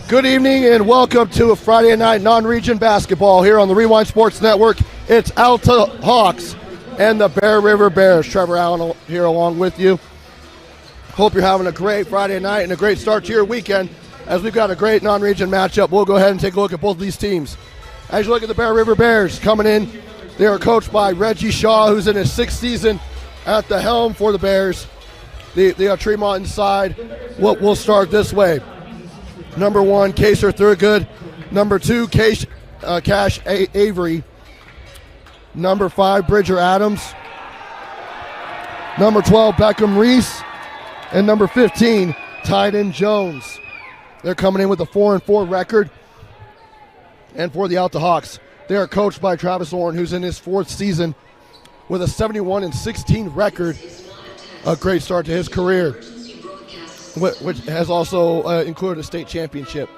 Good evening and welcome to a Friday night non-region basketball here on the Rewind Sports Network. It's Alta Hawks and the Bear River Bears. Trevor Allen here along with you. Hope you're having a great Friday night and a great start to your weekend as we've got a great non-region matchup. We'll go ahead and take a look at both of these teams. As you look at the Bear River Bears coming in, they are coached by Reggie Shaw, who's in his sixth season at the helm for the Bears. The Tremont inside. We'll start this way. Number 1, Kaser Thurgood. Number 2, Cash Avery. Number 5, Bridger Adams. Number 12, Beckham Reese. And number 15, Tyden Jones. They're coming in with a 4-4 record. And for the Alta Hawks, they are coached by Travis Orrin, who's in his 4th season with a 71-16 record. A great start to his career, which has also included a state championship.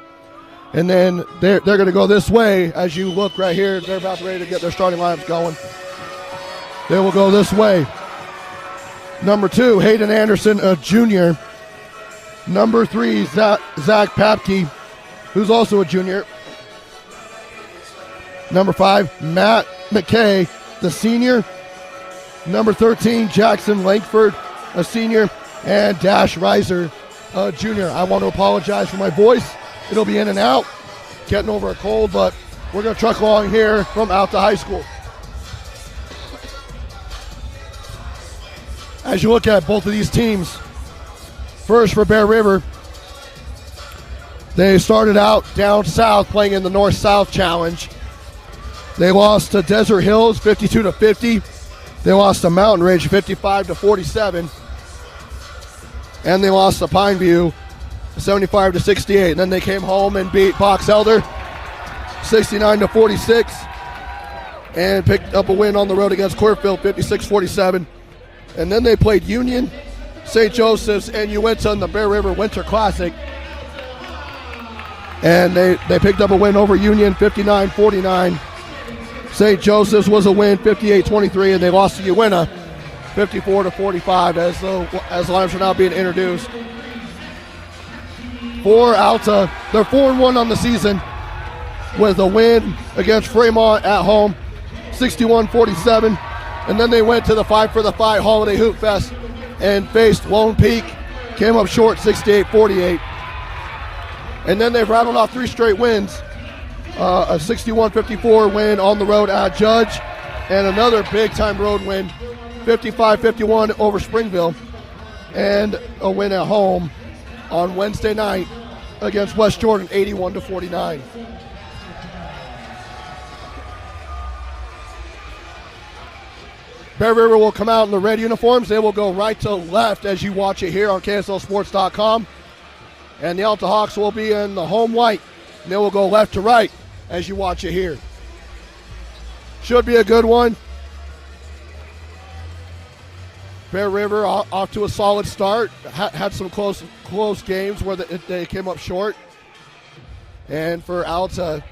And then they're going to go this way. As you look right here, they're about ready to get their starting lineups going. They will go this way. Number 2, Hayden Anderson, a junior. Number 3, Zach Papke, who's also a junior. Number 5, Matt McKay, the senior. Number 13, Jackson Langford, a senior. And Dash Reiser, a junior. I want to apologize for my voice. It'll be in and out. Getting over a cold, but we're going to truck along here from Alta High School. As you look at both of these teams, first for Bear River, they started out down south playing in the North-South Challenge. They lost to Desert Hills 52-50. They lost to Mountain Ridge 55-47. And they lost to Pine View 75-68. And then they came home and beat Box Elder 69-46 and picked up a win on the road against Clearfield 56-47. And then they played Union, St. Joseph's, and Uinta in the Bear River Winter Classic. And they picked up a win over Union 59-49. St. Joseph's was a win 58-23, and they lost to Uinta 54-45 as lineups are now being introduced. For Alta, they're 4-1 on the season with a win against Fremont at home 61-47. And then they went to the Fight for the Fight Holiday Hoop Fest and faced Lone Peak, came up short 68-48. And then they've rattled off 3 straight wins. A 61-54 win on the road at Judge, and another big-time road win, 55-51 over Springville, and a win at home on Wednesday night against West Jordan, 81-49. Bear River will come out in the red uniforms. They will go right to left as you watch it here on KSLSports.com. And the Alta Hawks will be in the home white. And they will go left to right as you watch it here. Should be a good one. Bear River off to a solid start. Had some close games where they came up short. And for Alta,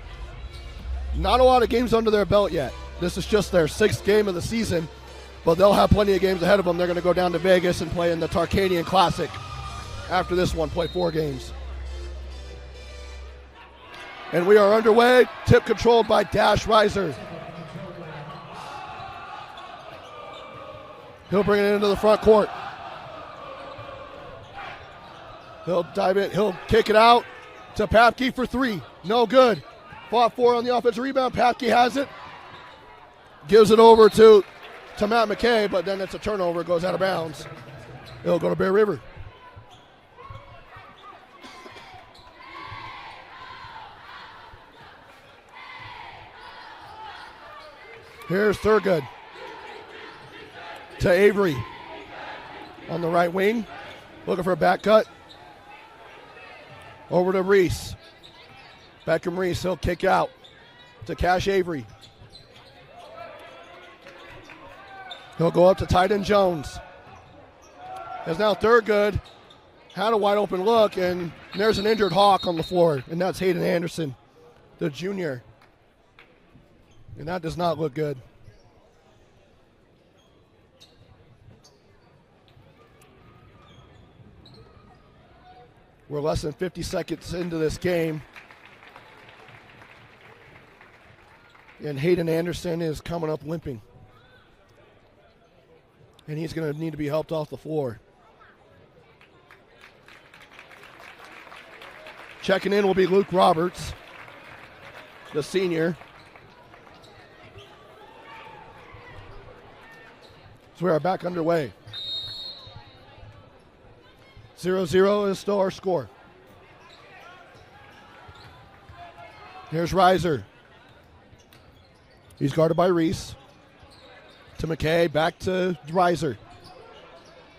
not a lot of games under their belt yet. This is just their 6th game of the season, but they'll have plenty of games ahead of them. They're going to go down to Vegas and play in the Tarkanian Classic. After this one, play 4 games. And we are underway. Tip controlled by Dash Reiser. He'll bring it into the front court. He'll dive in. He'll kick it out to Papke for 3. No good. Fought 4 on the offensive rebound. Papke has it. Gives it over to Matt McKay, but then it's a turnover. It goes out of bounds. It'll go to Bear River. Here's Thurgood to Avery on the right wing. Looking for a back cut. Over to Reese. Beckham Reese, he'll kick out to Cash Avery. He'll go up to Tyden Jones. As now Thurgood had a wide open look, and there's an injured Hawk on the floor, and that's Hayden Anderson, the junior. And that does not look good. We're less than 50 seconds into this game. And Hayden Anderson is coming up limping. And he's going to need to be helped off the floor. Checking in will be Luke Roberts, the senior. So we are back underway. 0-0 is still our score. Here's Reiser. He's guarded by Reese. To McKay, back to Reiser.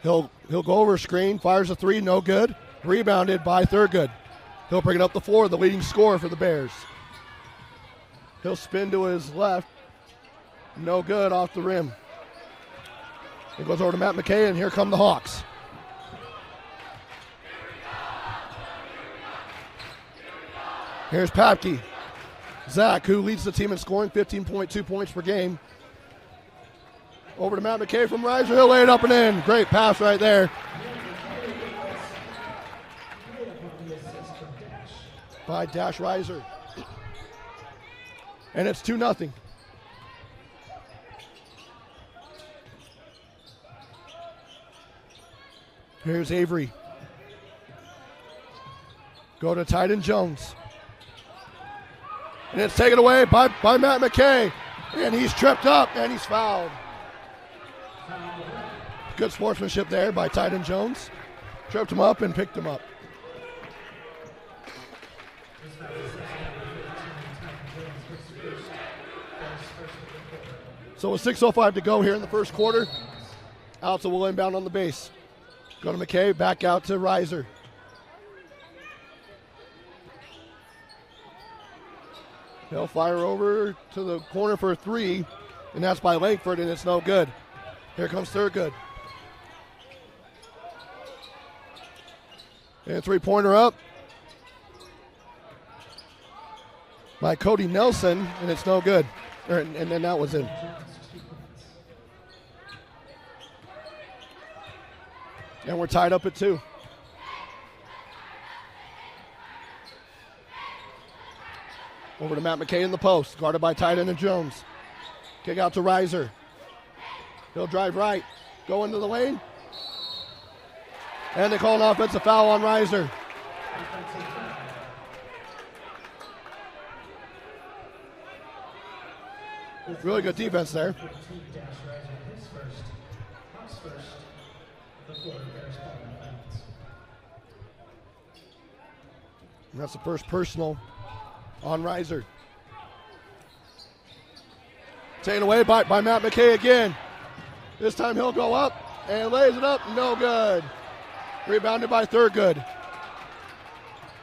He'll go over a screen, fires a three, no good. Rebounded by Thurgood. He'll bring it up the floor, the leading scorer for the Bears. He'll spin to his left. No good off the rim. It goes over to Matt McKay, and here come the Hawks. Here's Papke. Zach, who leads the team in scoring, 15.2 points per game. Over to Matt McKay from Reiser. He'll lay it up and in. Great pass right there. By Dash Reiser. And it's 2-0. Here's Avery. Go to Tyden Jones. And it's taken away by Matt McKay. And he's tripped up and he's fouled. Good sportsmanship there by Tyden Jones. Tripped him up and picked him up. So with 6:05 to go here in the first quarter, Alta will inbound on the base. Go to McKay, back out to Reiser. He'll fire over to the corner for a three, and that's by Langford, and it's no good. Here comes Thurgood. And three-pointer up by Cody Nelson, and it's no good. And then that was in. And we're tied up at 2. Over to Matt McKay in the post, guarded by Tyden and Jones. Kick out to Reiser. He'll drive right, go into the lane. And they call an offensive foul on Reiser. Really good defense there. And that's the first personal on Reiser. Taken away by Matt McKay again. This time he'll go up and lays it up. No good. Rebounded by Thurgood.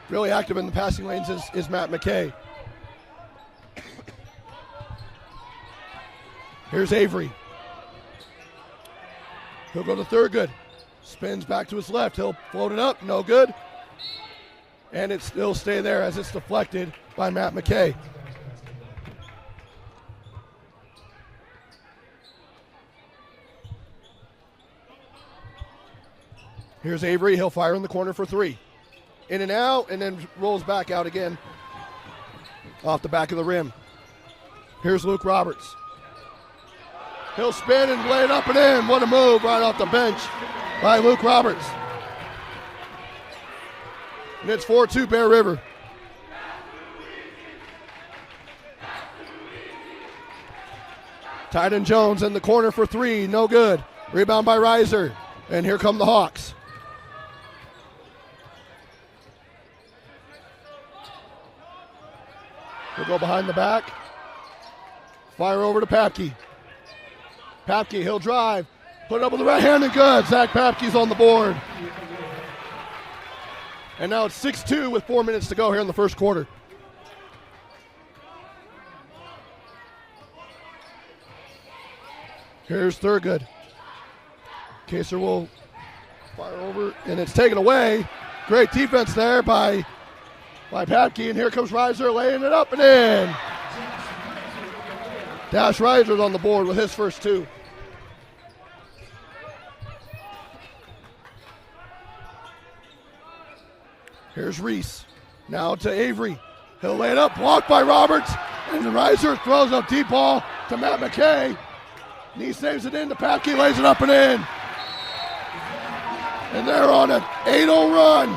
Really active in the passing lanes is Matt McKay. Here's Avery. He'll go to Thurgood. Spins back to his left. He'll float it up. No good. And it still stay there as it's deflected by Matt McKay. Here's Avery. He'll fire in the corner for three. In and out, and then rolls back out again off the back of the rim. Here's Luke Roberts. He'll spin and lay it up and in. What a move right off the bench by Luke Roberts. And it's 4-2 Bear River. Tyden Jones in the corner for three. No good. Rebound by Reiser. And here come the Hawks. We'll go behind the back. Fire over to Papke. Papke, he'll drive. Put it up with the right hand and good. Zach Papke's on the board. And now it's 6-2 with 4 minutes to go here in the first quarter. Here's Thurgood. Kaser will fire over, and it's taken away. Great defense there by Papke, and here comes Reiser laying it up and in. Dash Reiser's on the board with his first two. Here's Reese. Now to Avery. He'll lay it up, blocked by Roberts. And the Reiser throws a deep ball to Matt McKay. And he saves it in. The Papke lays it up and in. And they're on an 8-0 run.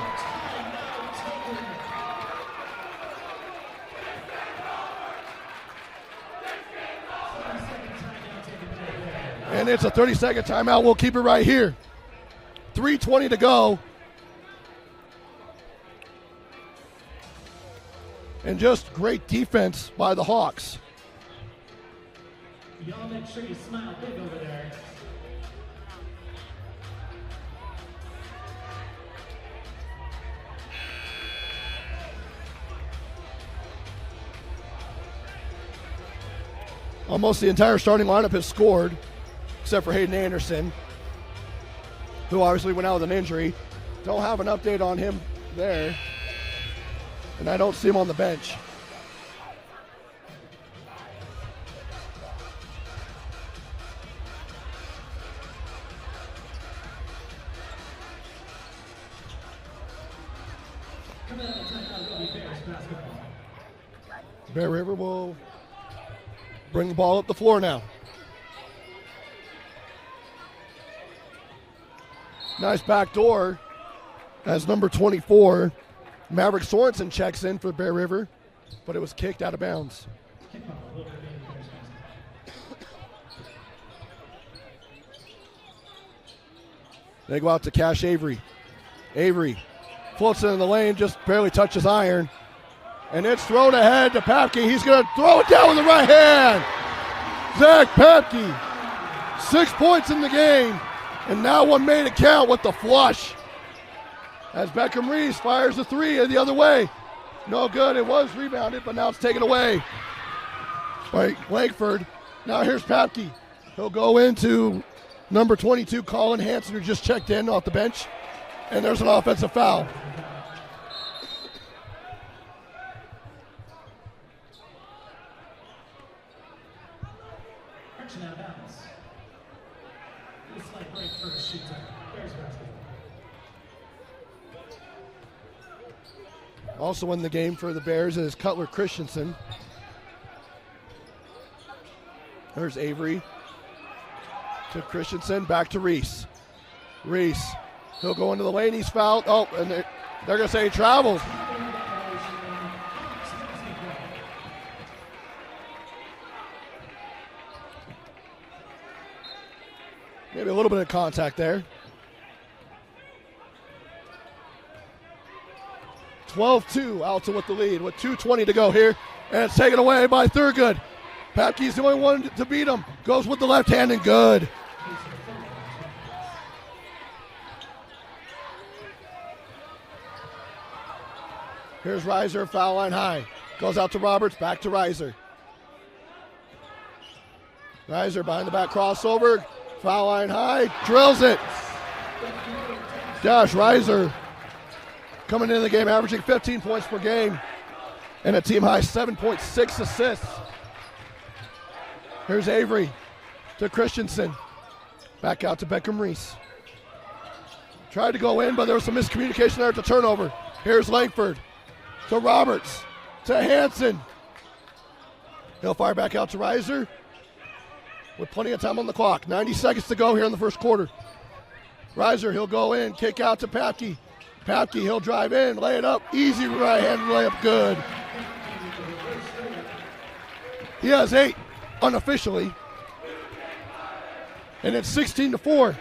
And it's a 30-second timeout. We'll keep it right here. 3:20 to go. And just great defense by the Hawks. Y'all make sure you smile big over there. Almost the entire starting lineup has scored, except for Hayden Anderson, who obviously went out with an injury. Don't have an update on him there. And I don't see him on the bench. Bear River will bring the ball up the floor now. Nice back door as number 24, Maverick Sorensen, checks in for Bear River, but it was kicked out of bounds. They go out to Cash Avery. Avery floats it in the lane, just barely touches iron. And it's thrown ahead to Papke. He's going to throw it down with the right hand. Zach Papke, 6 points in the game. And now one made it count with the flush. As Beckham Reese fires the three the other way. No good. It was rebounded, but now it's taken away by Langford. Now here's Papke. He'll go into number 22, Colin Hanson, who just checked in off the bench. And there's an offensive foul. Out of bounds. It's like break first, shoots out. Bears basketball. Also in the game for the Bears is Cutler Christensen. There's Avery to Christensen, back to Reese. Reese, he'll go into the lane, he's fouled. Oh, and they're going to say he travels. Maybe a little bit of contact there. 12-2, Alta with the lead with 2:20 to go here. And it's taken away by Thurgood. Papke's the only one to beat him. Goes with the left hand and good. Here's Reiser, foul line high. Goes out to Roberts, back to Reiser. Reiser behind the back crossover. Foul line high, drills it. Josh Reiser coming into the game averaging 15 points per game and a team high 7.6 assists. Here's Avery to Christensen. Back out to Beckham Reese. Tried to go in, but there was some miscommunication there at the turnover. Here's Langford to Roberts to Hanson. He'll fire back out to Reiser with plenty of time on the clock. 90 seconds to go here in the first quarter. Reiser, he'll go in, kick out to Papke. Papke, he'll drive in, lay it up. Easy right-hand layup, good. He has 8 unofficially. And it's 16-4.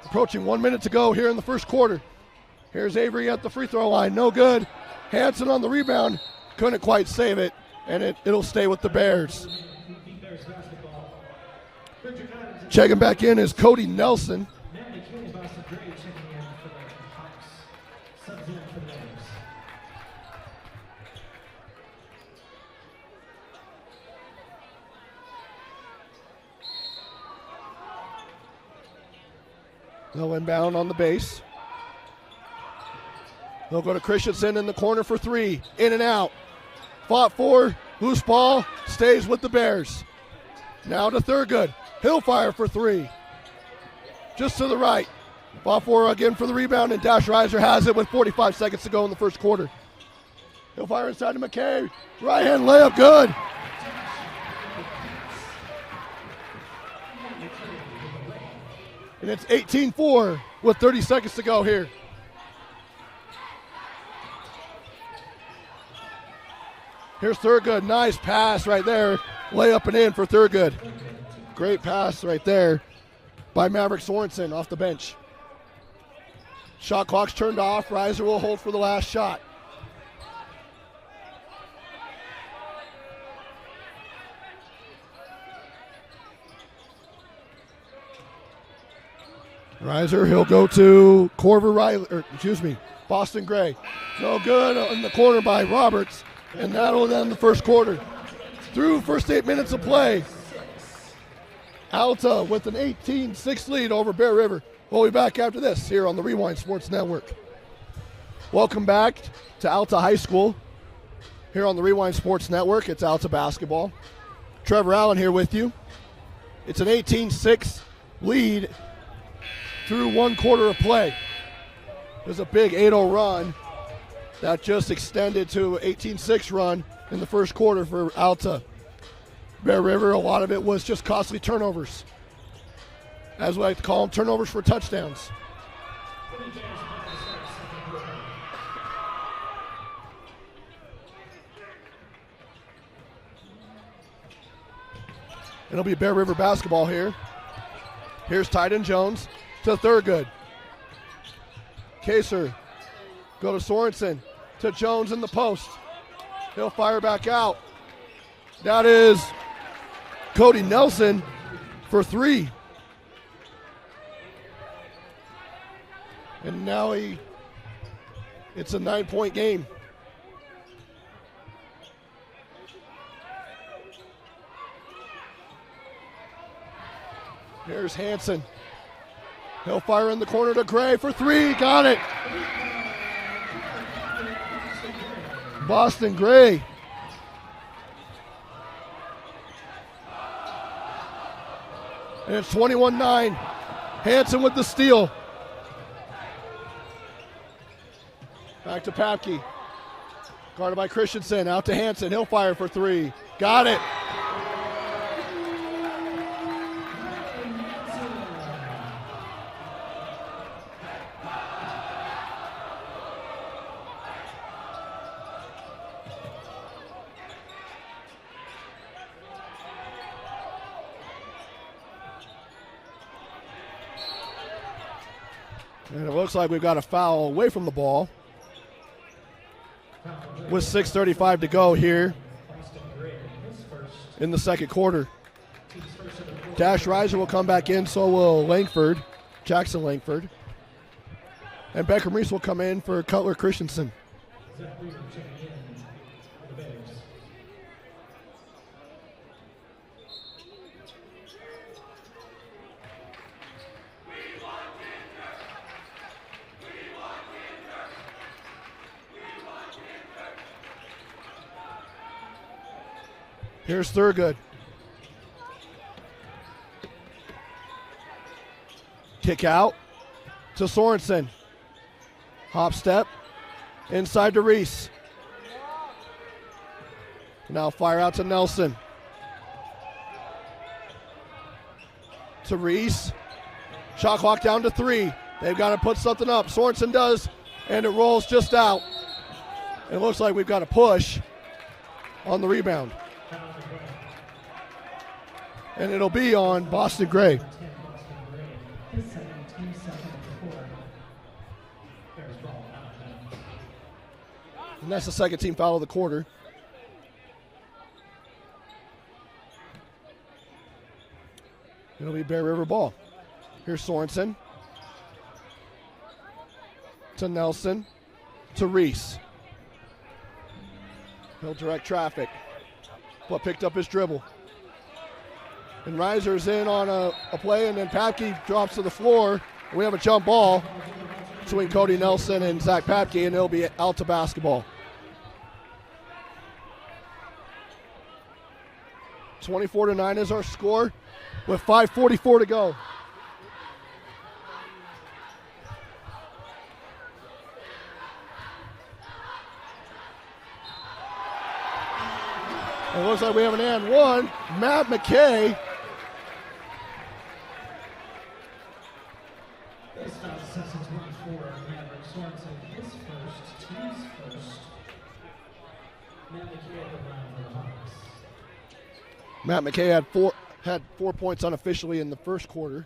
Approaching 1 minute to go here in the first quarter. Here's Avery at the free throw line, no good. Hanson on the rebound, couldn't quite save it, and it'll stay with the Bears. Checking back in is Cody Nelson. They'll inbound on the base. They'll go to Christensen in the corner for 3. In and out. Fought for. Loose ball. Stays with the Bears. Now to Thurgood. He'll fire for 3. just to the right. Ball for again for the rebound, and Dash Reiser has it with 45 seconds to go in the first quarter. He'll fire inside to McKay. Right hand layup, good. And it's 18-4 with 30 seconds to go here. Here's Thurgood. Nice pass right there. Layup and in for Thurgood. Great pass right there by Maverick Sorensen off the bench. Shot clock's turned off. Reiser will hold for the last shot. Reiser, he'll go to Boston Gray. No good in the corner by Roberts, and that'll end the first quarter. Through first 8 minutes of play, Alta with an 18-6 lead over Bear River. We'll be back after this here on the Rewind Sports Network. Welcome back to Alta High School here on the Rewind Sports Network. It's Alta basketball. Trevor Allen here with you. It's an 18-6 lead through 1 quarter of play. There's a big 8-0 run that just extended to an 18-6 run in the first quarter for Alta. Bear River, a lot of it was just costly turnovers. As we like to call them, turnovers for touchdowns. It'll be Bear River basketball here. Here's Tyden Jones to Thurgood. Kaser, go to Sorensen, to Jones in the post. He'll fire back out. That is Cody Nelson for 3. And now it's a 9-point game. Here's Hanson. He'll fire in the corner to Gray for 3. Got it. Boston Gray. And it's 21-9. Hanson with the steal. Back to Papke. Guarded by Christensen. Out to Hanson. He'll fire for 3. Got it. And it looks like we've got a foul away from the ball with 6:35 to go here in the second quarter. Dash Reiser will come back in, so will Langford, Jackson Langford. And Beckham Reese will come in for Cutler Christensen. Here's Thurgood. Kick out to Sorensen. Hop step inside to Reese. Now fire out to Nelson. To Reese. Shot clock down to 3. They've got to put something up. Sorensen does, and it rolls just out. It looks like we've got a push on the rebound. And it'll be on Boston Gray. And that's the second team foul of the quarter. It'll be Bear River ball. Here's Sorensen. To Nelson. To Reese. He'll direct traffic, but picked up his dribble. And Reiser's in on a play, and then Papke drops to the floor. We have a jump ball between Cody Nelson and Zach Papke, and it'll be Alta basketball. 24-9 is our score with 5:44 to go. It looks like we have an and one. Matt McKay. This foul section 24, Maverick Sorensen, his first, team's first. Matt McKay at the line for the Hawks. Matt McKay had 4 points unofficially in the first quarter.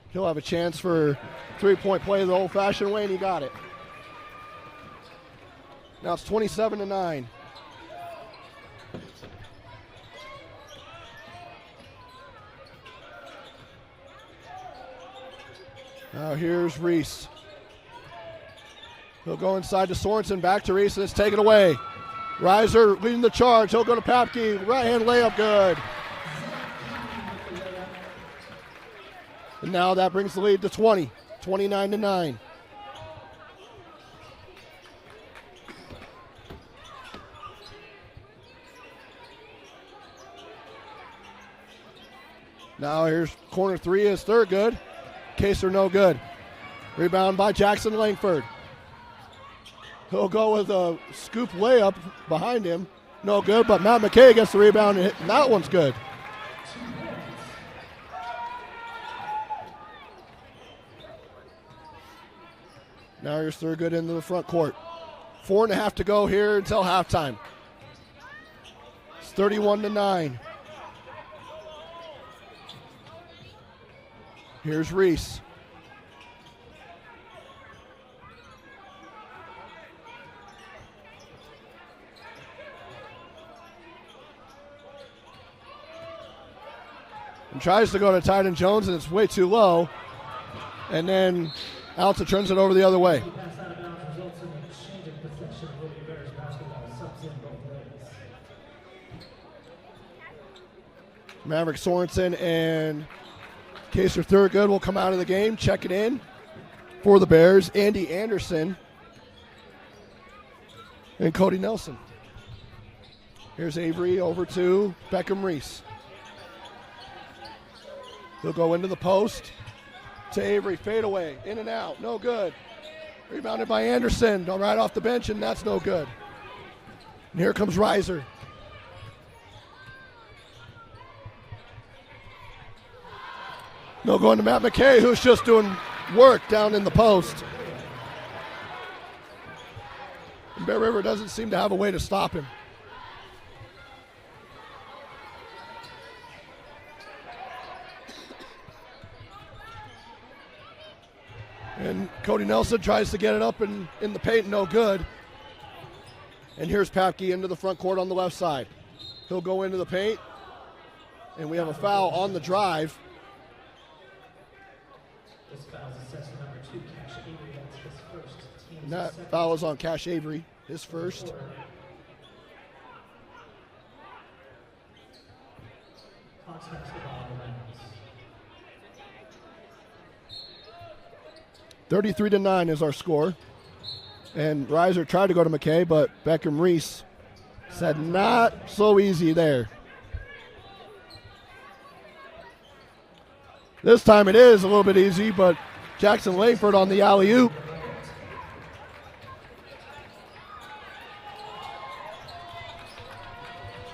He'll have a chance for three-point play the old-fashioned way, and he got it. Now it's 27-9. Now here's Reese. He'll go inside to Sorensen, back to Reese, and it's taken away. Reiser leading the charge. He'll go to Papke. Right-hand layup, good. And now that brings the lead to 20, 29-9. Now here's corner three is third good. Kaser no good. Rebound by Jackson Langford. He'll go with a scoop layup behind him. No good, but Matt McKay gets the rebound and that one's good. Now here's Thurgood into the front court. 4.5 to go here until halftime. It's 31-9. Here's Reese. And tries to go to Tyden Jones, and it's way too low. And then Alta turns it over the other way. Maverick Sorensen and Kaser Thurgood will come out of the game. Check it in for the Bears. Andy Anderson and Cody Nelson. Here's Avery over to Beckham Reese. He'll go into the post to Avery. Fade away. In and out. No good. Rebounded by Anderson. Right off the bench, and that's no good. And here comes Reiser. No, going to Matt McKay, who's just doing work down in the post. And Bear River doesn't seem to have a way to stop him. And Cody Nelson tries to get it up in the paint, no good. And here's Papke into the front court on the left side. He'll go into the paint, and we have a foul on the drive. This foul is assessed number 2, Cash Avery. That's his first. And that foul is on Cash Avery, his first. Hawks basketball on the rounds. 33-9 is our score. And Reiser tried to go to McKay, but Beckham Reese said not so easy there. This time it is a little bit easy, but Jackson Langford on the alley-oop.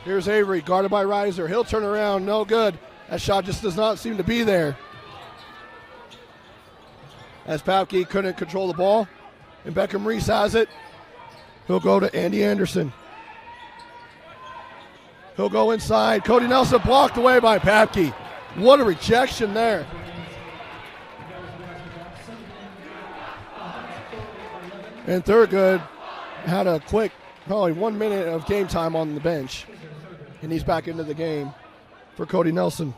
Here's Avery, guarded by Reiser. He'll turn around, no good. That shot just does not seem to be there. As Papke couldn't control the ball, and Beckham Reese has it. He'll go to Andy Anderson. He'll go inside. Cody Nelson blocked away by Papke. What a rejection there. And Thurgood had a quick, probably 1 minute of game time on the bench. And he's back into the game for Cody Nelson.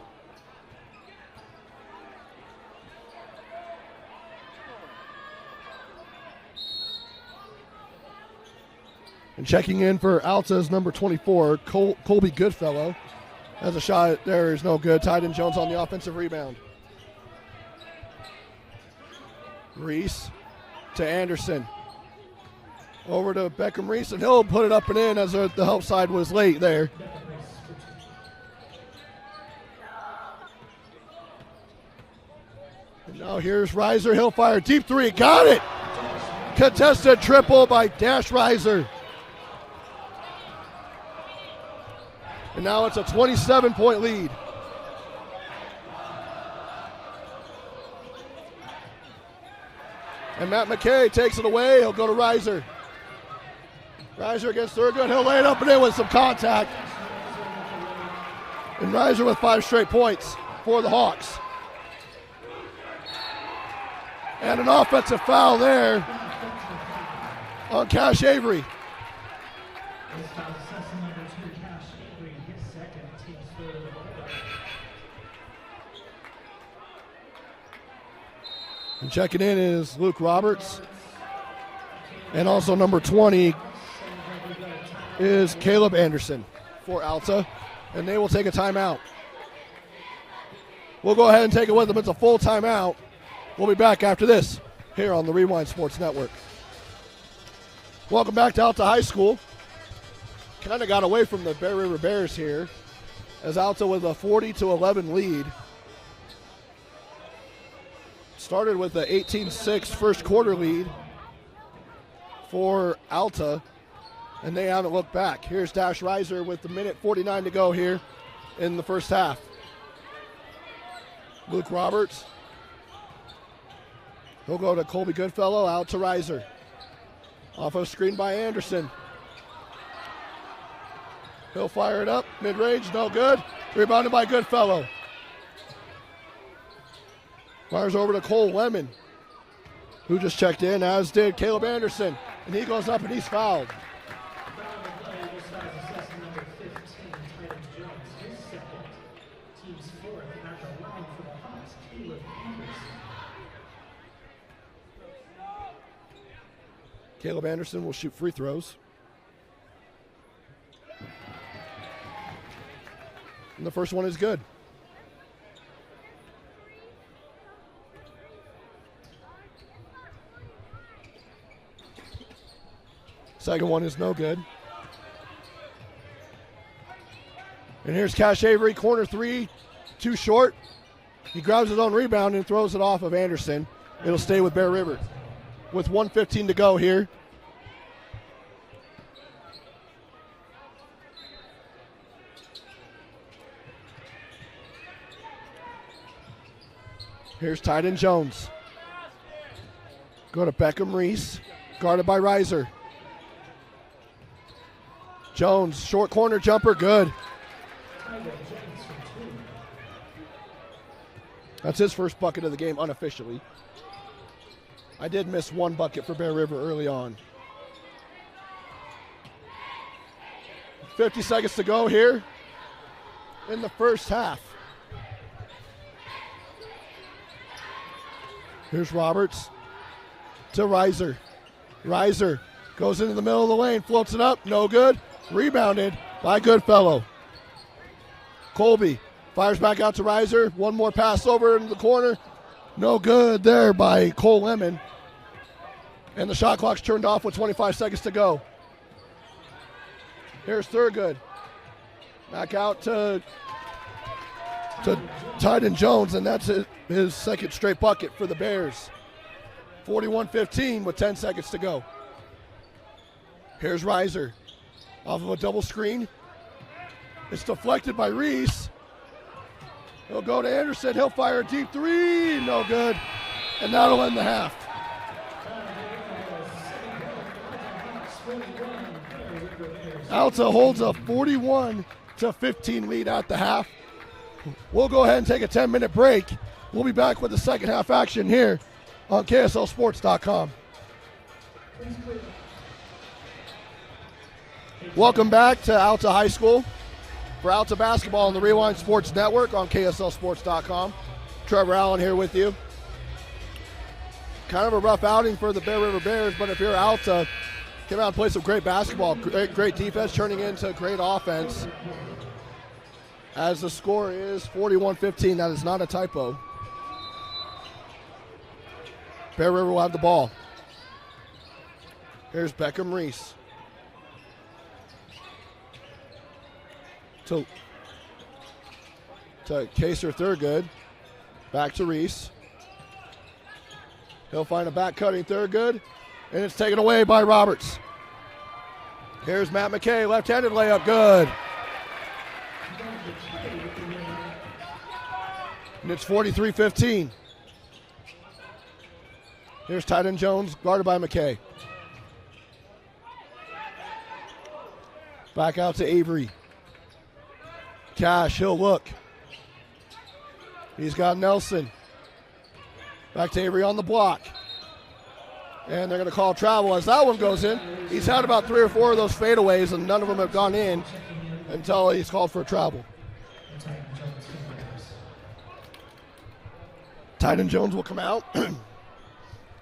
And checking in for Alta's number 24, Colby Goodfellow. Has a shot there is no good. Tyden Jones on the offensive rebound. Reese to Anderson. Over to Beckham Reese, and he'll put it up and in as the help side was late there. And now here's Reiser. He'll fire deep three. Got it! Contested triple by Dash Reiser. And now it's a 27-point lead. And Matt McKay takes it away. He'll go to Reiser. Reiser against Thurgood. He'll lay it up and in with some contact. And Reiser with 5 straight points for the Hawks. And an offensive foul there on Cash Avery. And checking in is Luke Roberts. And also number 20 is Caleb Anderson for Alta. And they will take a timeout. We'll go ahead and take it with them. It's a full timeout. We'll be back after this here on the Rewind Sports Network. Welcome back to Alta High School. Kind of got away from the Bear River Bears here as Alta with a 40-11 lead. Started with an 18-6 first quarter lead for Alta, and they haven't looked back. Here's Dash Reiser with the minute 49 to go here in the first half. Luke Roberts. He'll go to Colby Goodfellow, out to Reiser. Off a screen by Anderson. He'll fire it up, mid-range, no good. Rebounded by Goodfellow. Fires over to Cole Lemon, who just checked in, as did Caleb Anderson. And he goes up and he's fouled. Caleb Anderson will shoot free throws. And the first one is good. Second one is no good. And here's Cash Avery, corner three, too short. He grabs his own rebound and throws it off of Anderson. It'll stay with Bear River with 1:15 to go here. Here's Tyden Jones. Go to Beckham Reese, guarded by Reiser. Jones, short corner jumper, good. That's his first bucket of the game unofficially. I did miss one bucket for Bear River early on. 50 seconds to go here in the first half. Here's Roberts to Reiser. Reiser goes into the middle of the lane, floats it up, no good. Rebounded by Goodfellow. Colby fires back out to Reiser. One more pass over into the corner. No good there by Cole Lemon. And the shot clock's turned off with 25 seconds to go. Here's Thurgood. Back out to Tyden Jones, and that's his second straight bucket for the Bears. 41-15 with 10 seconds to go. Here's Reiser. Off of a double screen. It's deflected by Reese. He'll go to Anderson. He'll fire a deep three. No good. And that'll end the half. Alta holds a 41-15 lead at the half. We'll go ahead and take a 10-minute break. We'll be back with the second half action here on KSLSports.com. Welcome back to Alta High School for Alta basketball on the Rewind Sports Network on KSLSports.com. Trevor Allen here with you. Kind of a rough outing for the Bear River Bears, but if you're Alta, came out and played some great basketball, great defense, turning into great offense. As the score is 41-15, that is not a typo. Bear River will have the ball. Here's Beckham Reese. To Kaser Thurgood. Back to Reese. He'll find a back cutting Thurgood, and it's taken away by Roberts. Here's Matt McKay, left-handed layup, good. And it's 43-15. Here's Tyden Jones, guarded by McKay. Back out to Avery. Cash, he'll look. He's got Nelson. Back to Avery on the block. And they're going to call travel as that one goes in. He's had about 3 or 4 of those fadeaways, and none of them have gone in until he's called for a travel. Tyden Jones will come out.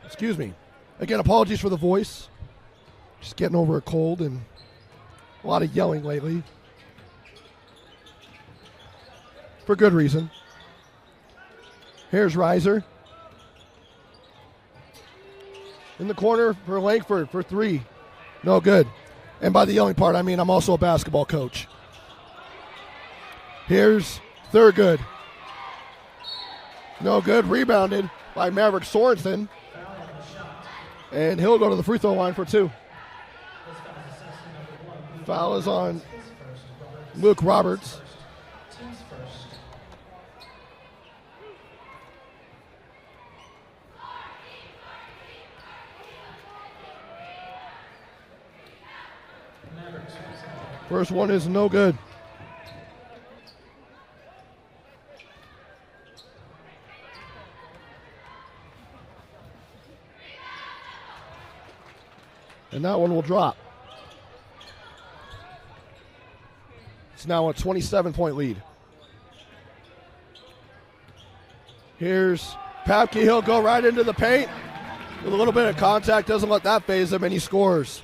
Excuse me. Again, apologies for the voice. Just getting over a cold and a lot of yelling lately. For good reason. Here's Reiser. In the corner for Langford for 3. No good. And by the yelling part, I mean I'm also a basketball coach. Here's Thurgood. No good. Rebounded by Maverick Sorensen. And he'll go to the free throw line for 2. Foul is on Luke Roberts. First one is no good. And that one will drop. It's now a 27-point lead. Here's Papke. He'll go right into the paint. With a little bit of contact, doesn't let that faze him, and he scores.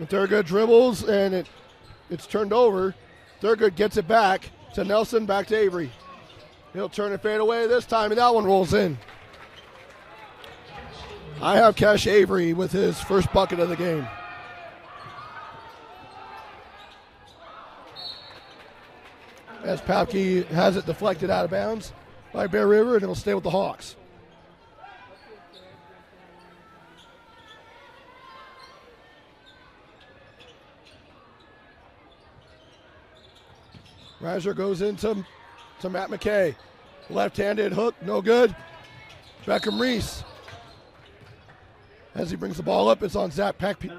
Thurgood dribbles, and it's turned over. Thurgood gets it back to Nelson, back to Avery. He'll turn and fade away this time, and that one rolls in. I have Cash Avery with his first bucket of the game. As Papke has it deflected out of bounds by Bear River, and it'll stay with the Hawks. Reiser goes into Matt McKay. Left-handed hook, no good. Beckham Reese. As he brings the ball up, it's on Zach Papke.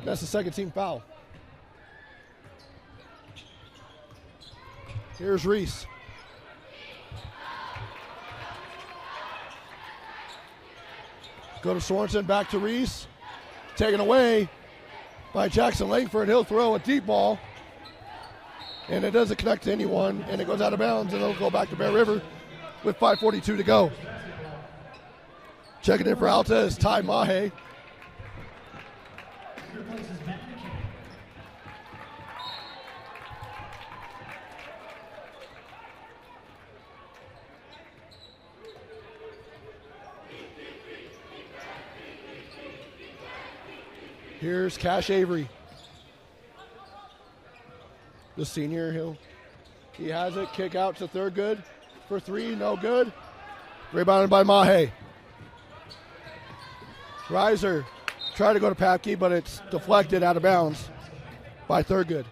That's the second team foul. Here's Reese. Go to Sorensen, back to Reese. Taken away by Jackson Langford. He'll throw a deep ball. And it doesn't connect to anyone. And it goes out of bounds. And it'll go back to Bear River with 5:42 to go. Checking in for Alta is Ty Mahe. Here's Cash Avery. The senior, he has it. Kick out to Thurgood for 3, no good. Rebounded by Mahe. Reiser tried to go to Papke, but it's deflected out of bounds by Thurgood.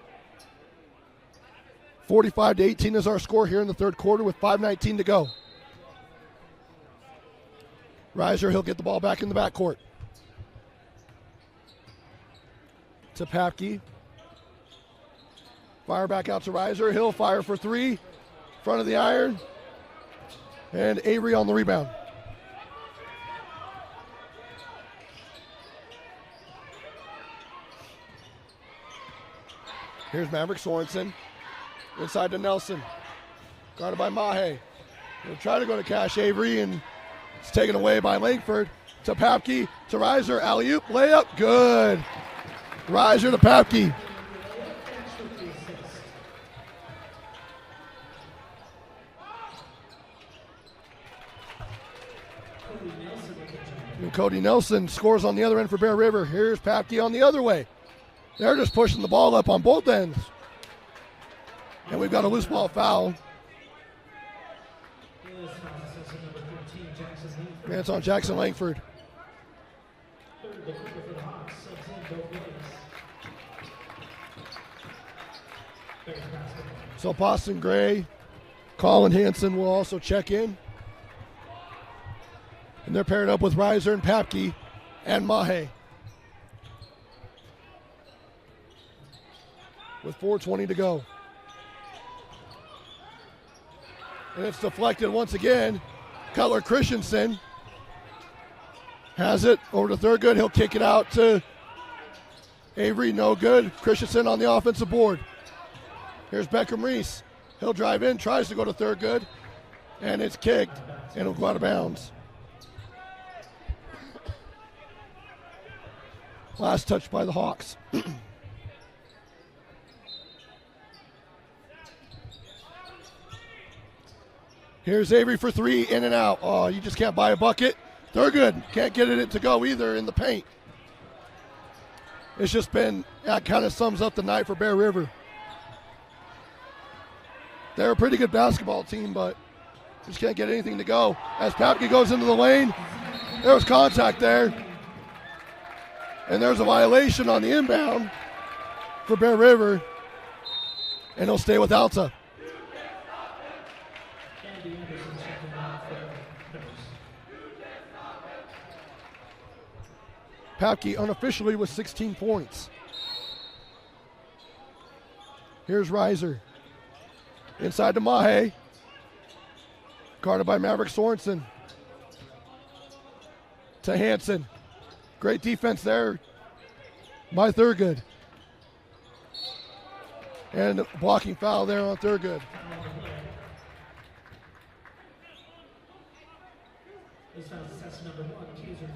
45-18 is our score here in the third quarter with 5:19 to go. Reiser, he'll get the ball back in the backcourt. To Papke. Fire back out to Reiser. He'll fire for 3. Front of the iron. And Avery on the rebound. Here's Maverick Sorensen. Inside to Nelson. Guarded by Mahe. He'll try to go to Cash Avery, and it's taken away by Langford. To Papke. To Reiser. Alley-oop. Layup. Good. Reiser to Papke. And Cody Nelson scores on the other end for Bear River. Here's Papke on the other way. They're just pushing the ball up on both ends. And we've got a loose ball foul. third. And it's on Jackson Langford. Third, the keeper for the Hawks, subs in both ways. Bears basketball. So Boston Gray, Colin Hansen will also check in. And they're paired up with Reiser and Papke and Mahe. With 4:20 to go. And it's deflected once again. Cutler Christensen has it over to Thurgood. He'll kick it out to Avery. No good. Christensen on the offensive board. Here's Beckham Reese. He'll drive in, tries to go to Thurgood, and it's kicked, and it'll go out of bounds. Last touch by the Hawks. Here's Avery for three, in and out. Oh, you just can't buy a bucket. Thurgood can't get it to go either in the paint. It's just been, that kind of sums up the night for Bear River. They're a pretty good basketball team, but just can't get anything to go. As Papke goes into the lane, there was contact there. And there's a violation on the inbound for Bear River. And he'll stay with Alta. Andy Anderson checking out for the Bears. Papke unofficially with 16 points. Here's Reiser. Inside to Mahe. Guarded by Maverick Sorensen. To Hansen. Great defense there by Thurgood. And a blocking foul there on Thurgood. This fouls assessment number one, accuser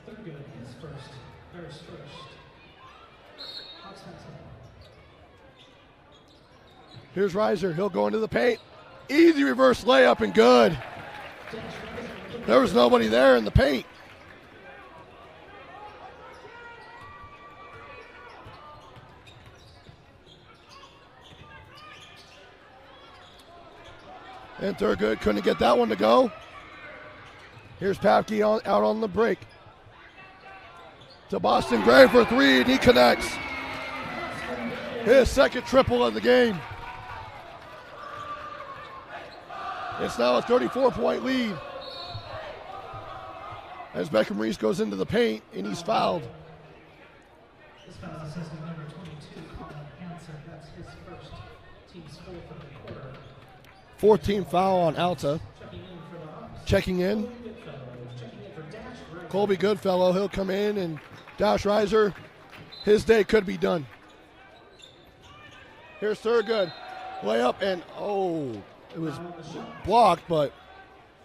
Thurgood is first. Bears first. Hawks basketball. Here's Reiser. He'll go into the paint. Easy reverse layup and good. There was nobody there in the paint. And Thurgood couldn't get that one to go. Here's Papke out on the break. To Boston Gray for three, and he connects. His second triple of the game. It's now a 34-point lead. As Beckham Reese goes into the paint, and he's fouled. This fouls assessment number 22, Colin Hansen. That's his first. Team's fourth of the quarter. 4th team foul on Alta. Checking in for the Hawks. Checking in. Checking in for Dash Reiser. Colby Goodfellow, he'll come in, and Dash Reiser, his day could be done. Here's Thurgood. Layup, and it was blocked, but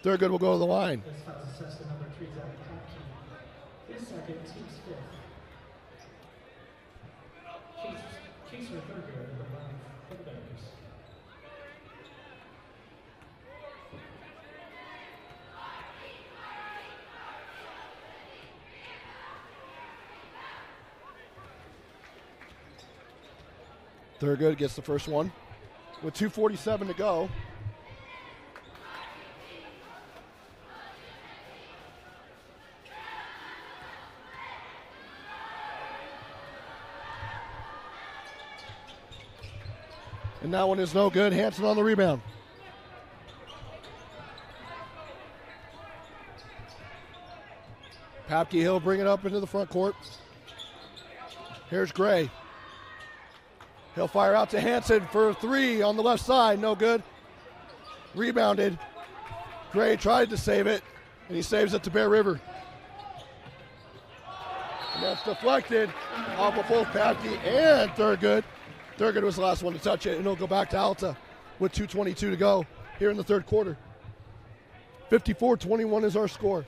Thurgood will go to the line. This fouls assessment number 3, Zach Papke. His second, team's fifth. Case for Thurgood in the line for the Bears. Thurgood gets the first one with 2:47 to go. And that one is no good. Hansen on the rebound. Papke Hill bring it up into the front court. Here's Gray. He'll fire out to Hansen for a three on the left side. No good. Rebounded. Gray tried to save it, and he saves it to Bear River. And that's deflected off of both Papke and Thurgood. Thurgood was the last one to touch it, and he'll go back to Alta with 2:22 to go here in the third quarter. 54-21 is our score.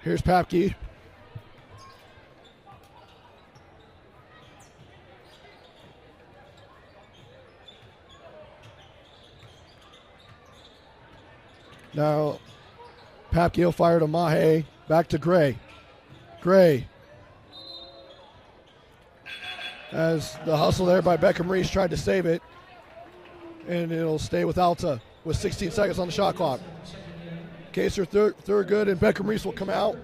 Here's Papke. Now, Papke will fire to Mahe. Back to Gray. Gray. As the hustle there by Beckham Reese tried to save it. And it'll stay with Alta with 16 seconds on the shot clock. Kaser third good, and Beckham Reese will come out.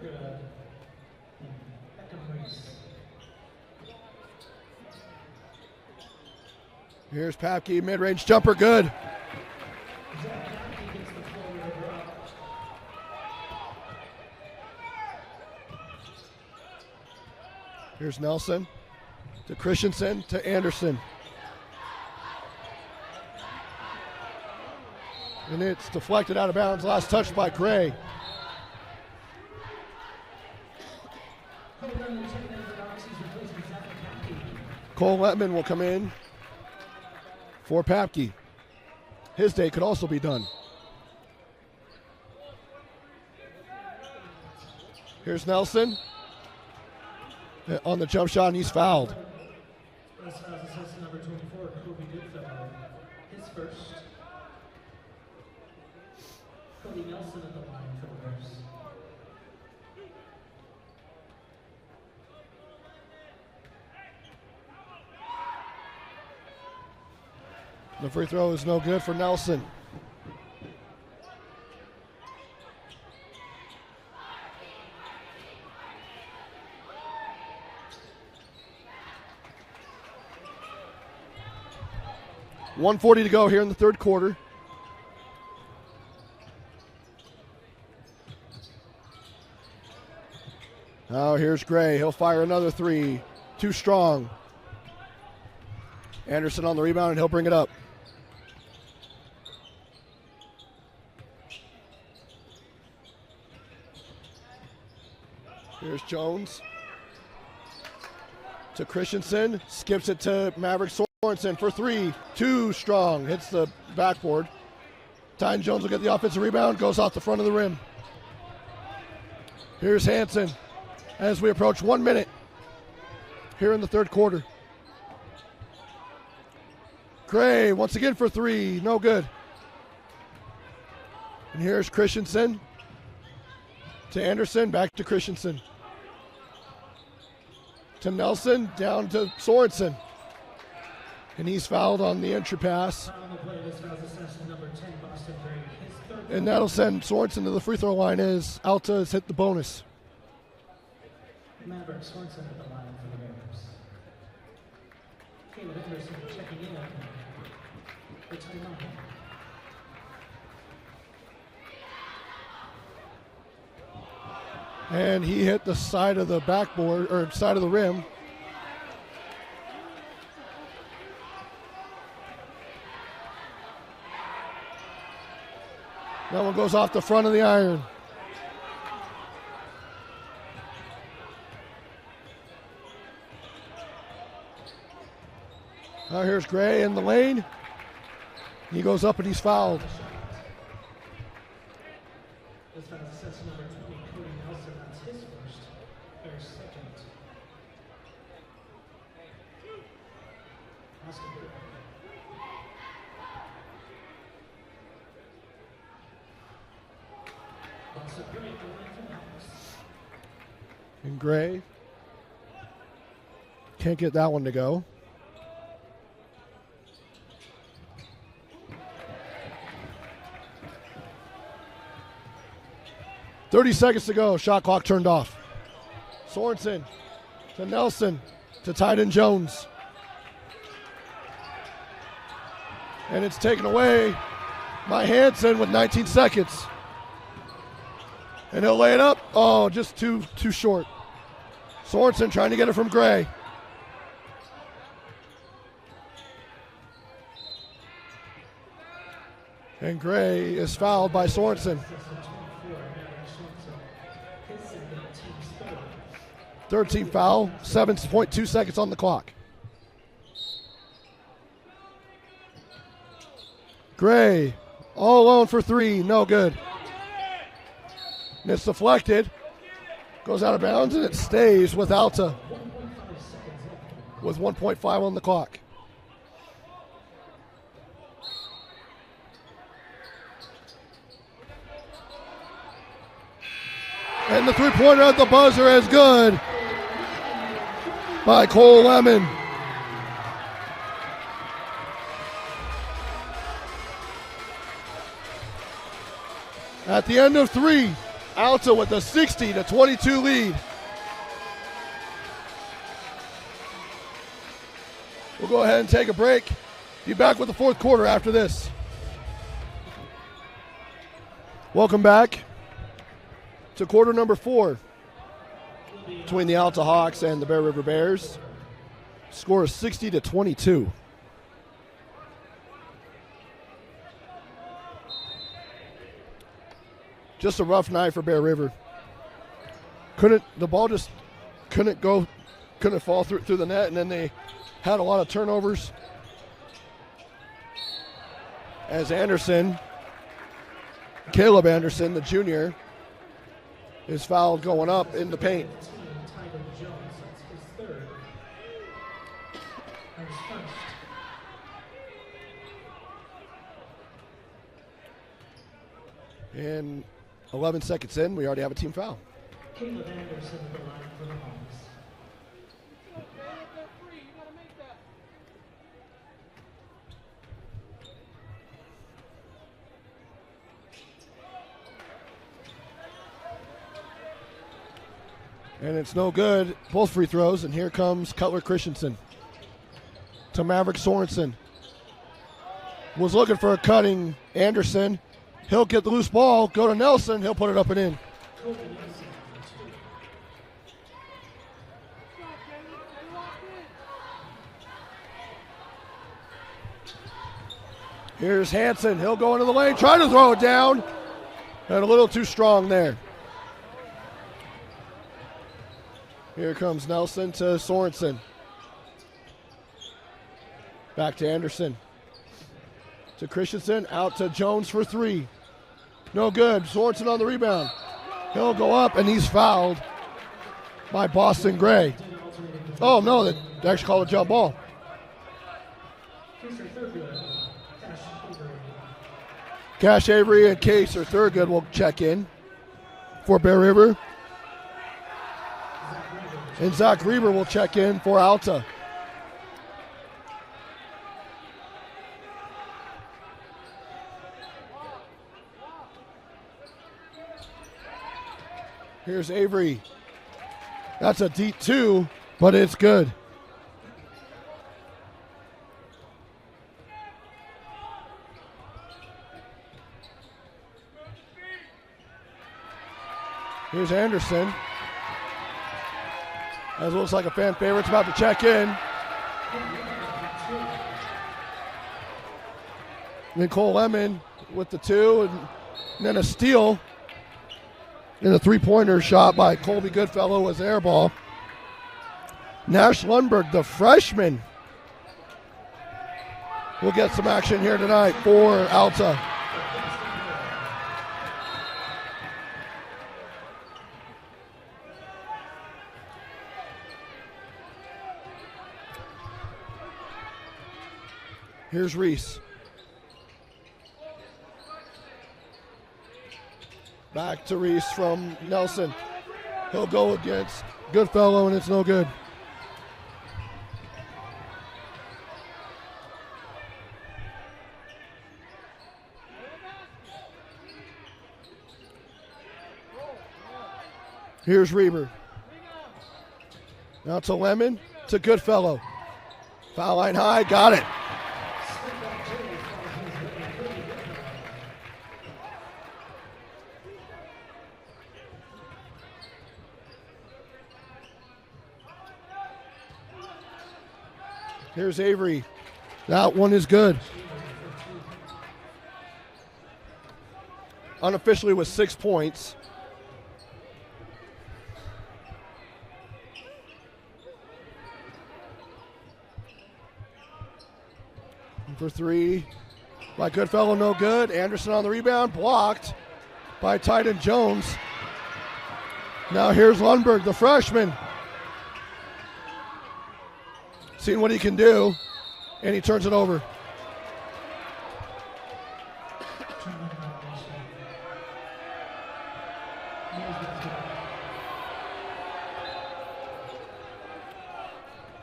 Here's Papke, mid-range jumper, good. Here's Nelson to Christensen to Anderson. And it's deflected out of bounds. Last touch by Gray. Cole Letman will come in for Papke. His day could also be done. Here's Nelson on the jump shot, and he's fouled. This fouls assistant number 24, Kobe Goodfellow. His first. Cody Nelson at the line for the Bears. The free throw is no good for Nelson. .140 to go here in the third quarter. Now here's Gray. He'll fire another three. Too strong. Anderson on the rebound, and he'll bring it up. Here's Jones to Christensen. Skips it to Maverick Sorensen for three. Too strong. Hits the backboard. Tyne Jones will get the offensive rebound. Goes off the front of the rim. Here's Hansen as we approach 1 minute here in the third quarter. Gray once again for three. No good. And here's Christensen to Anderson. Back to Christensen. To Nelson. Down to Sorensen. And he's fouled on the entry pass. And that'll send Sorensen to the free throw line as Alta has hit the bonus. Maverick Sorensen at the line for the Bears. Caleb Anderson checking in for timeout. And he hit the side of the backboard, or side of the rim. That one goes off the front of the iron. Now here's Gray in the lane. He goes up and he's fouled. This foul assist number 20, Cody Nelson. That's his first. Bears second. Austin Cooper. Also great, the line from Alex. And Gray can't get that one to go. .30 seconds to go. Shot clock turned off. Sorensen to Nelson to Tyne Jones. And it's taken away by Hansen with 19 seconds. And he'll lay it up. Oh, just too short. Sorensen trying to get it from Gray. And Gray is fouled by Sorensen. 13 foul, 7.2 seconds on the clock. Gray, all alone for three, no good. And it's deflected, goes out of bounds, and it stays with Alta with 1.5 on the clock. And the three-pointer at the buzzer is good by Cole Lemon. At the end of 3, Alta with a 60-22 lead. We'll go ahead and take a break. Be back with the fourth quarter after this. Welcome back to quarter number 4 between the Alta Hawks and the Bear River Bears. Score is 60-22. Just a rough night for Bear River. The ball just couldn't fall through the net, and then they had a lot of turnovers. As Caleb Anderson, the junior, is fouled going up in the paint. And 11 seconds in, we already have a team foul. Caleb Anderson at the line for the Hawks. And it's no good. Both free throws, and here comes Cutler Christensen to Maverick Sorensen. Was looking for a cutting Anderson. He'll get the loose ball, go to Nelson, he'll put it up and in. Here's Hansen, he'll go into the lane, try to throw it down, and a little too strong there. Here comes Nelson to Sorensen. Back to Anderson. To Christensen, out to Jones for 3. No good. Sorensen on the rebound. He'll go up, and he's fouled by Boston Gray. Oh, no, they actually called a jump ball. Cash Avery and Case or Thurgood will check in for Bear River. And Zach Reber will check in for Alta. Here's Avery. That's a deep 2, but it's good. Here's Anderson. As looks like a fan favorite's about to check in. Nicole Lemon with the 2, and then a steal. And a three-pointer shot by Colby Goodfellow was air ball. Nash Lundberg, the freshman, will get some action here tonight for Alta. Here's Reese. Back to Reese from Nelson. He'll go against Goodfellow, and it's no good. Here's Reber. Now to Lemon, to Goodfellow. Foul line high, got it. Here's Avery. That one is good. Unofficially with 6 points. For 3 by Goodfellow, no good. Anderson on the rebound, blocked by Tyden Jones. Now here's Lundberg, the freshman. Seeing what he can do, and he turns it over.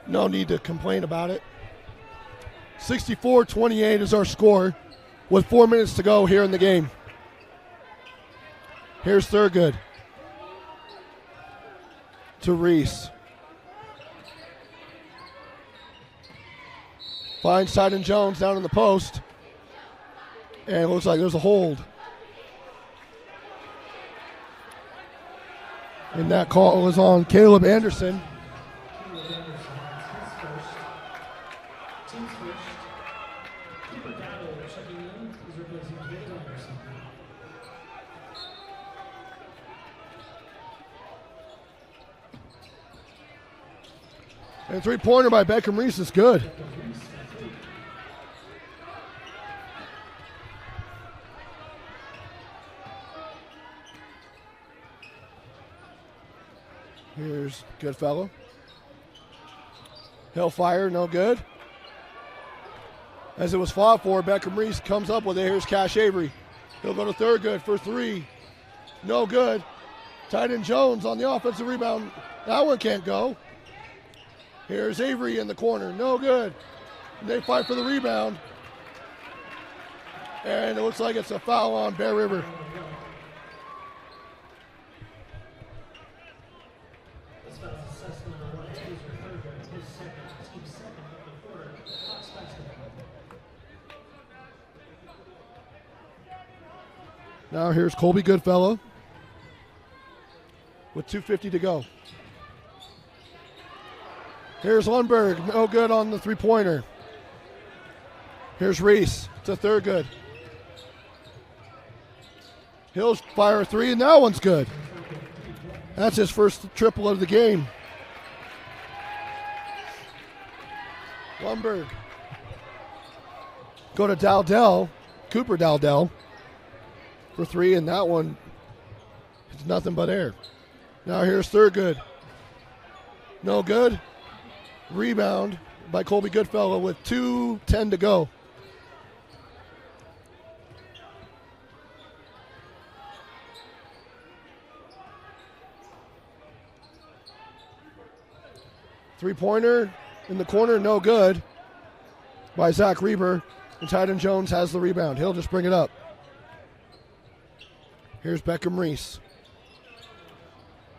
No need to complain about it. 64-28 is our score with 4 minutes to go here in the game. Here's Thurgood to Reese. Finds Tyden Jones down in the post. And it looks like there's a hold. And that call was on Caleb Anderson. And three-pointer by Beckham Reese is good. Here's Goodfellow. He'll fire, no good. As it was fought for, Beckham Reese comes up with it. Here's Cash Avery. He'll go to Thurgood for three. No good. Tyden Jones on the offensive rebound. That one can't go. Here's Avery in the corner. No good. They fight for the rebound. And it looks like it's a foul on Bear River. Now here's Colby Goodfellow with 2:50 to go. Here's Lundberg, no good on the three-pointer. Here's Reese to Thurgood. He'll fire a three, and that one's good. That's his first triple of the game. Lundberg. Go to Dowdell, Cooper Dowdell for three, and that one is nothing but air. Now here's Thurgood. No good. Rebound by Colby Goodfellow with 2:10 to go. Three-pointer in the corner, no good by Zach Reber. And Tyden Jones has the rebound. He'll just bring it up. Here's Beckham Reese.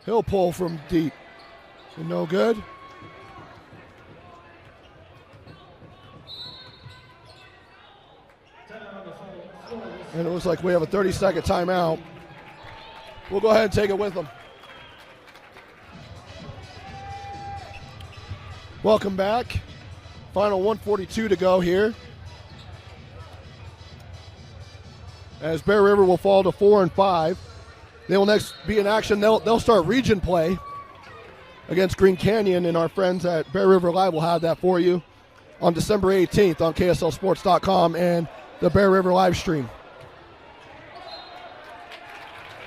He'll pull from deep. And no good. And it looks like we have a 30-second timeout. We'll go ahead and take it with them. Welcome back. Final 1:42 to go here. As Bear River will fall to 4-5. They will next be in action. They'll start region play against Green Canyon, and our friends at Bear River Live will have that for you on December 18th on KSLSports.com and the Bear River live stream.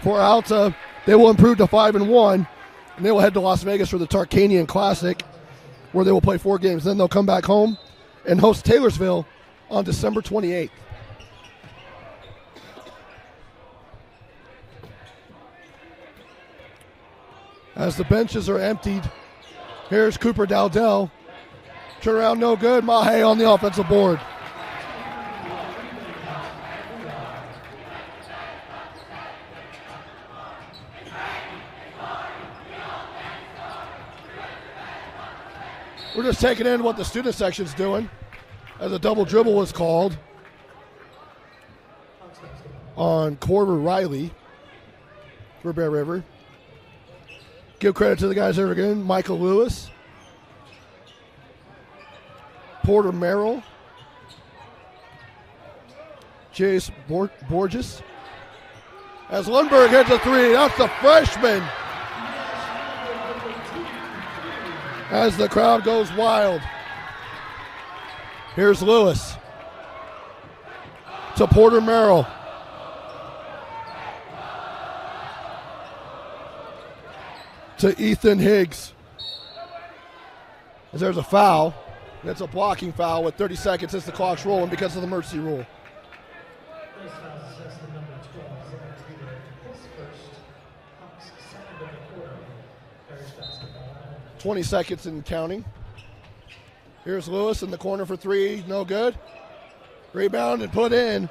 For Alta, they will improve to 5-1, and they will head to Las Vegas for the Tarkanian Classic, where they will play 4 games. Then they'll come back home and host Taylorsville on December 28th. As the benches are emptied, here's Cooper Dowdell. Turn around, no good. Mahe on the offensive board. We're just taking in what the student section's doing as a double dribble was called on Corver Riley for Bear River. Give credit to the guys there again. Michael Lewis, Porter Merrill, Jace Borges. As Lundberg hits a three, that's the freshman. As the crowd goes wild. Here's Lewis to Porter Merrill. To Ethan Higgs. As there's a foul. That's a blocking foul with 30 seconds as the clock's rolling because of the mercy rule. 20 seconds and counting. Here's Lewis in the corner for three. No good. Rebound and put in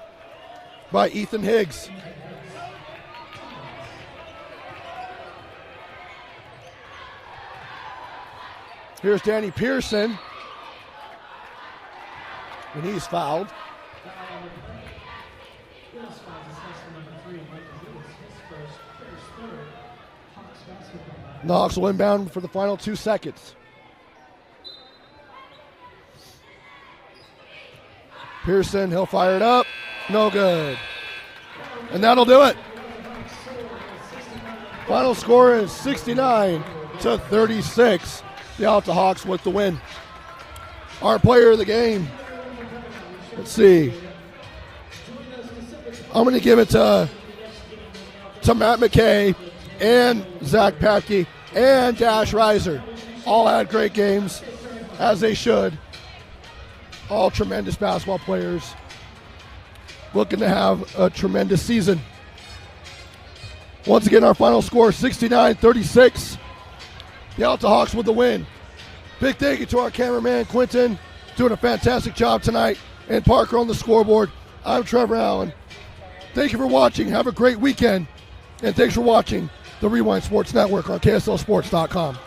by Ethan Higgs. Here's Danny Pearson. And he's fouled. Knox will inbound for the final 2 seconds. Pearson, he'll fire it up. No good. And that'll do it. Final score is 69-36. The Alta Hawks with the win. Our player of the game. Let's see. I'm going to give it to Matt McKay and Zach Papke and Dash Reiser. All had great games, as they should. All tremendous basketball players. Looking to have a tremendous season. Once again, our final score, 69-36. The Alta Hawks with the win. Big thank you to our cameraman, Quentin, doing a fantastic job tonight, and Parker on the scoreboard. I'm Trevor Allen. Thank you for watching. Have a great weekend. And thanks for watching the Rewind Sports Network on KSLSports.com.